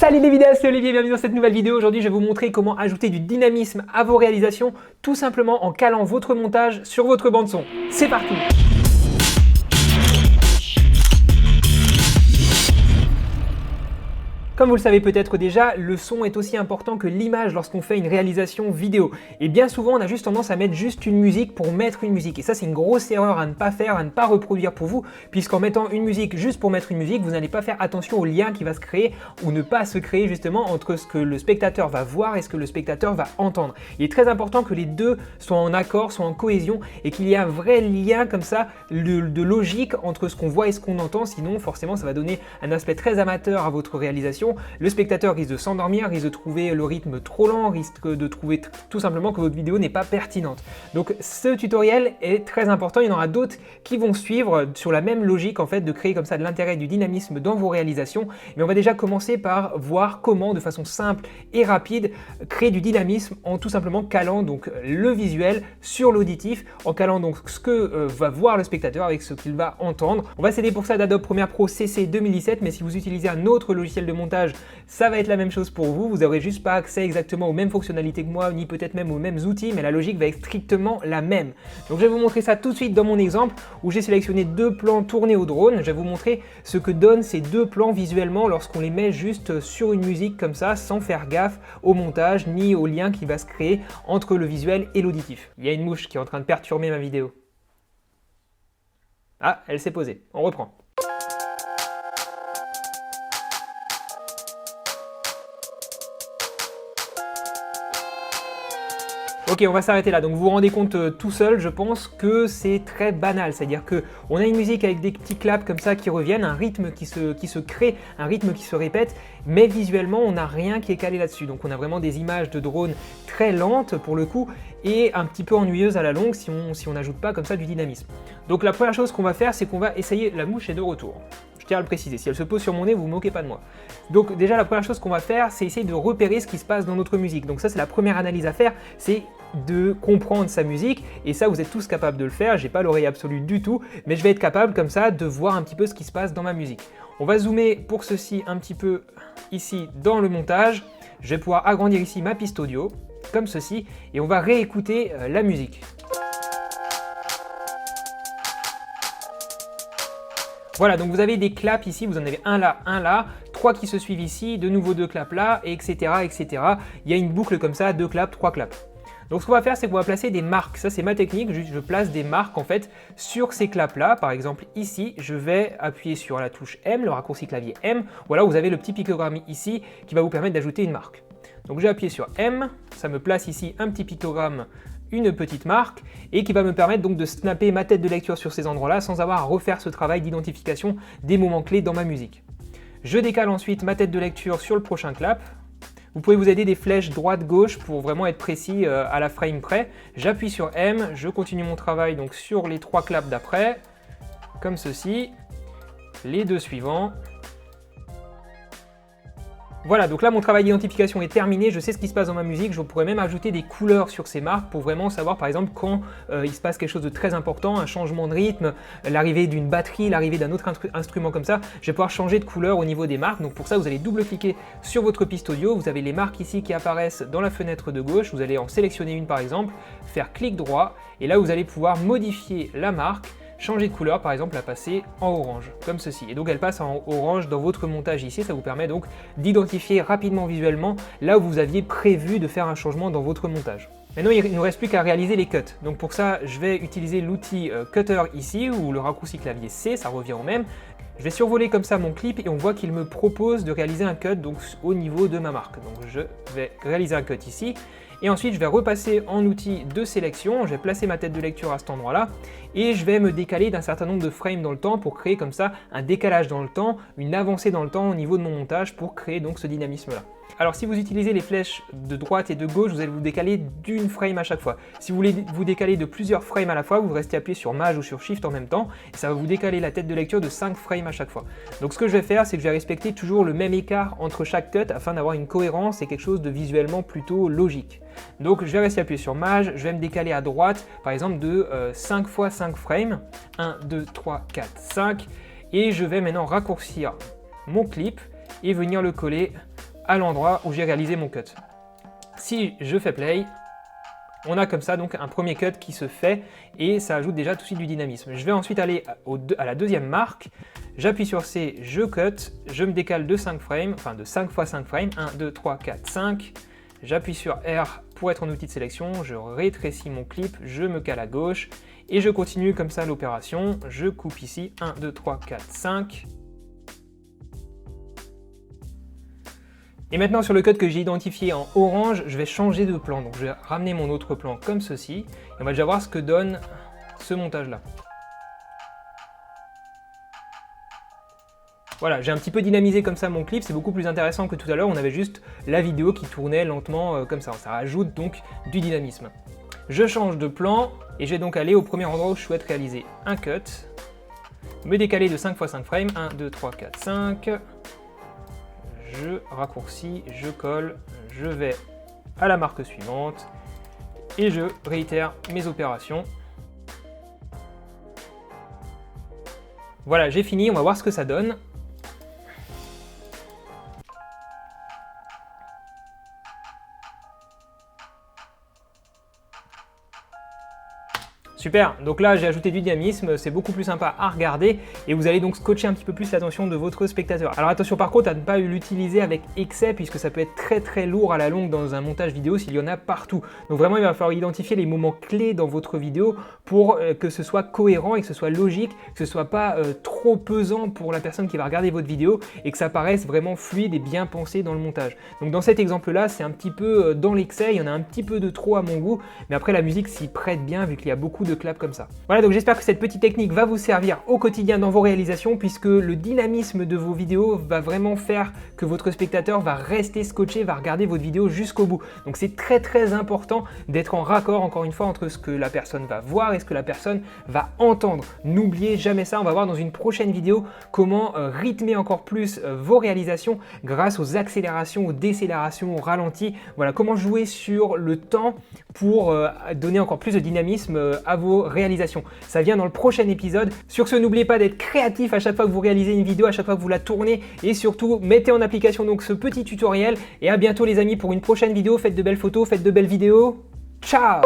Salut les vidéastes, c'est Olivier, bienvenue dans cette nouvelle vidéo. Aujourd'hui, je vais vous montrer comment ajouter du dynamisme à vos réalisations, tout simplement en calant votre montage sur votre bande son. C'est parti! Comme vous le savez peut-être déjà, le son est aussi important que l'image lorsqu'on fait une réalisation vidéo. Et bien souvent, on a juste tendance à mettre juste une musique pour mettre une musique. Et ça, c'est une grosse erreur à ne pas faire, à ne pas reproduire pour vous, puisqu'en mettant une musique juste pour mettre une musique, vous n'allez pas faire attention au lien qui va se créer ou ne pas se créer justement entre ce que le spectateur va voir et ce que le spectateur va entendre. Il est très important que les deux soient en accord, soient en cohésion et qu'il y ait un vrai lien comme ça de logique entre ce qu'on voit et ce qu'on entend. Sinon, forcément, ça va donner un aspect très amateur à votre réalisation. Le spectateur risque de s'endormir, risque de trouver le rythme trop lent, risque de trouver tout simplement que votre vidéo n'est pas pertinente. Donc ce tutoriel est très important, il y en aura d'autres qui vont suivre sur la même logique en fait de créer comme ça de l'intérêt, du dynamisme dans vos réalisations. Mais on va déjà commencer par voir comment de façon simple et rapide créer du dynamisme en tout simplement calant donc le visuel sur l'auditif, en calant donc ce que va voir le spectateur avec ce qu'il va entendre. On va s'aider pour ça d'Adobe Premiere Pro CC 2017, mais si vous utilisez un autre logiciel de montage, ça va être la même chose pour vous. Vous n'aurez juste pas accès exactement aux mêmes fonctionnalités que moi, ni peut-être même aux mêmes outils, mais la logique va être strictement la même. Donc je vais vous montrer ça tout de suite dans mon exemple où j'ai sélectionné deux plans tournés au drone. Je vais vous montrer ce que donnent ces deux plans visuellement lorsqu'on les met juste sur une musique comme ça, sans faire gaffe au montage ni au lien qui va se créer entre le visuel et l'auditif. Il y a une mouche qui est en train de perturber ma vidéo. Ah, elle s'est posée. On reprend. Ok, on va s'arrêter là. Donc vous vous rendez compte tout seul, je pense que c'est très banal. C'est-à-dire qu'on a une musique avec des petits claps comme ça qui reviennent, un rythme qui se crée, un rythme qui se répète, mais visuellement on n'a rien qui est calé là-dessus. Donc on a vraiment des images de drone très lentes pour le coup et un petit peu ennuyeuses à la longue si on n'ajoute pas comme ça du dynamisme. Donc la première chose qu'on va faire, c'est qu'on va essayer, la mouche est de retour. Je tiens à le préciser, si elle se pose sur mon nez, vous ne vous moquez pas de moi. Donc déjà la première chose qu'on va faire, c'est essayer de repérer ce qui se passe dans notre musique. Donc ça c'est la première analyse à faire, c'est de comprendre sa musique, et ça vous êtes tous capables de le faire, j'ai pas l'oreille absolue du tout, mais je vais être capable comme ça de voir un petit peu ce qui se passe dans ma musique. On va zoomer pour ceci un petit peu ici dans le montage, je vais pouvoir agrandir ici ma piste audio, comme ceci, et on va réécouter la musique. Voilà, donc vous avez des claps ici, vous en avez un là, trois qui se suivent ici, de nouveau deux claps là, etc., etc. Il y a une boucle comme ça, deux claps, trois claps. Donc ce qu'on va faire, c'est qu'on va placer des marques. Ça, c'est ma technique, juste je place des marques en fait sur ces claps là. Par exemple, ici, je vais appuyer sur la touche M, le raccourci clavier M. Voilà, vous avez le petit pictogramme ici qui va vous permettre d'ajouter une marque. Donc j'ai appuyé sur M, ça me place ici un petit pictogramme, une petite marque, et qui va me permettre donc de snapper ma tête de lecture sur ces endroits-là sans avoir à refaire ce travail d'identification des moments clés dans ma musique. Je décale ensuite ma tête de lecture sur le prochain clap. Vous pouvez vous aider des flèches droite-gauche pour vraiment être précis à la frame près. J'appuie sur M, je continue mon travail donc sur les trois claps d'après, comme ceci, les deux suivants. Voilà, donc là mon travail d'identification est terminé, je sais ce qui se passe dans ma musique, je pourrais même ajouter des couleurs sur ces marques pour vraiment savoir par exemple quand il se passe quelque chose de très important, un changement de rythme, l'arrivée d'une batterie, l'arrivée d'un autre instrument comme ça, je vais pouvoir changer de couleur au niveau des marques. Donc pour ça vous allez double-cliquer sur votre piste audio, vous avez les marques ici qui apparaissent dans la fenêtre de gauche, vous allez en sélectionner une par exemple, faire clic droit et là vous allez pouvoir modifier la marque, changer de couleur, par exemple la passer en orange, comme ceci. Et donc elle passe en orange dans votre montage ici, ça vous permet donc d'identifier rapidement visuellement là où vous aviez prévu de faire un changement dans votre montage. Maintenant, il ne nous reste plus qu'à réaliser les cuts. Donc pour ça, je vais utiliser l'outil Cutter ici, ou le raccourci clavier C, ça revient au même. Je vais survoler comme ça mon clip et on voit qu'il me propose de réaliser un cut donc, au niveau de ma marque. Donc je vais réaliser un cut ici. Et ensuite, je vais repasser en outil de sélection, je vais placer ma tête de lecture à cet endroit-là et je vais me décaler d'un certain nombre de frames dans le temps pour créer comme ça un décalage dans le temps, une avancée dans le temps au niveau de mon montage pour créer donc ce dynamisme-là. Alors si vous utilisez les flèches de droite et de gauche, vous allez vous décaler d'une frame à chaque fois. Si vous voulez vous décaler de plusieurs frames à la fois, vous restez appuyé sur Maj ou sur Shift en même temps et ça va vous décaler la tête de lecture de 5 frames à chaque fois. Donc ce que je vais faire, c'est que je vais respecter toujours le même écart entre chaque cut afin d'avoir une cohérence et quelque chose de visuellement plutôt logique. Donc je vais rester appuyé sur Maj, je vais me décaler à droite par exemple de 5 fois 5 frames, 1, 2, 3, 4, 5 et je vais maintenant raccourcir mon clip et venir le coller à l'endroit où j'ai réalisé mon cut. Si je fais play, on a comme ça donc un premier cut qui se fait et ça ajoute déjà tout de suite du dynamisme. Je vais ensuite aller à la deuxième marque, j'appuie sur C, je cut, je me décale de 5 frames, enfin de 5 x 5 frames, 1, 2, 3, 4, 5. J'appuie sur R pour être en outil de sélection, je rétrécis mon clip, je me cale à gauche et je continue comme ça l'opération. Je coupe ici, 1, 2, 3, 4, 5. Et maintenant sur le cut que j'ai identifié en orange, je vais changer de plan. Donc je vais ramener mon autre plan comme ceci. Et on va déjà voir ce que donne ce montage-là. Voilà, j'ai un petit peu dynamisé comme ça mon clip, c'est beaucoup plus intéressant que tout à l'heure, on avait juste la vidéo qui tournait lentement comme ça. Ça rajoute donc du dynamisme. Je change de plan et je vais donc aller au premier endroit où je souhaite réaliser un cut. Me décaler de 5 x 5 frames, 1, 2, 3, 4, 5. Je raccourcis, je colle, je vais à la marque suivante et je réitère mes opérations. Voilà, j'ai fini, on va voir ce que ça donne. Super, donc là j'ai ajouté du dynamisme, c'est beaucoup plus sympa à regarder et vous allez donc scotcher un petit peu plus l'attention de votre spectateur. Alors attention par contre à ne pas l'utiliser avec excès puisque ça peut être très lourd à la longue dans un montage vidéo s'il y en a partout. Donc vraiment il va falloir identifier les moments clés dans votre vidéo pour que ce soit cohérent et que ce soit logique, que ce soit pas trop pesant pour la personne qui va regarder votre vidéo et que ça paraisse vraiment fluide et bien pensé dans le montage. Donc dans cet exemple là c'est un petit peu dans l'excès, il y en a un petit peu de trop à mon goût, mais après la musique s'y prête bien vu qu'il y a beaucoup de clap comme ça. Voilà, donc j'espère que cette petite technique va vous servir au quotidien dans vos réalisations puisque le dynamisme de vos vidéos va vraiment faire que votre spectateur va rester scotché, va regarder votre vidéo jusqu'au bout. Donc c'est très important d'être en raccord encore une fois entre ce que la personne va voir et ce que la personne va entendre. N'oubliez jamais ça, on va voir dans une prochaine vidéo comment rythmer encore plus vos réalisations grâce aux accélérations, aux décélérations, aux ralentis. Voilà, comment jouer sur le temps pour donner encore plus de dynamisme à vos réalisations. Ça vient dans le prochain épisode. Sur ce, n'oubliez pas d'être créatif à chaque fois que vous réalisez une vidéo, à chaque fois que vous la tournez et surtout mettez en application donc ce petit tutoriel et à bientôt les amis pour une prochaine vidéo. Faites de belles photos, faites de belles vidéos. Ciao!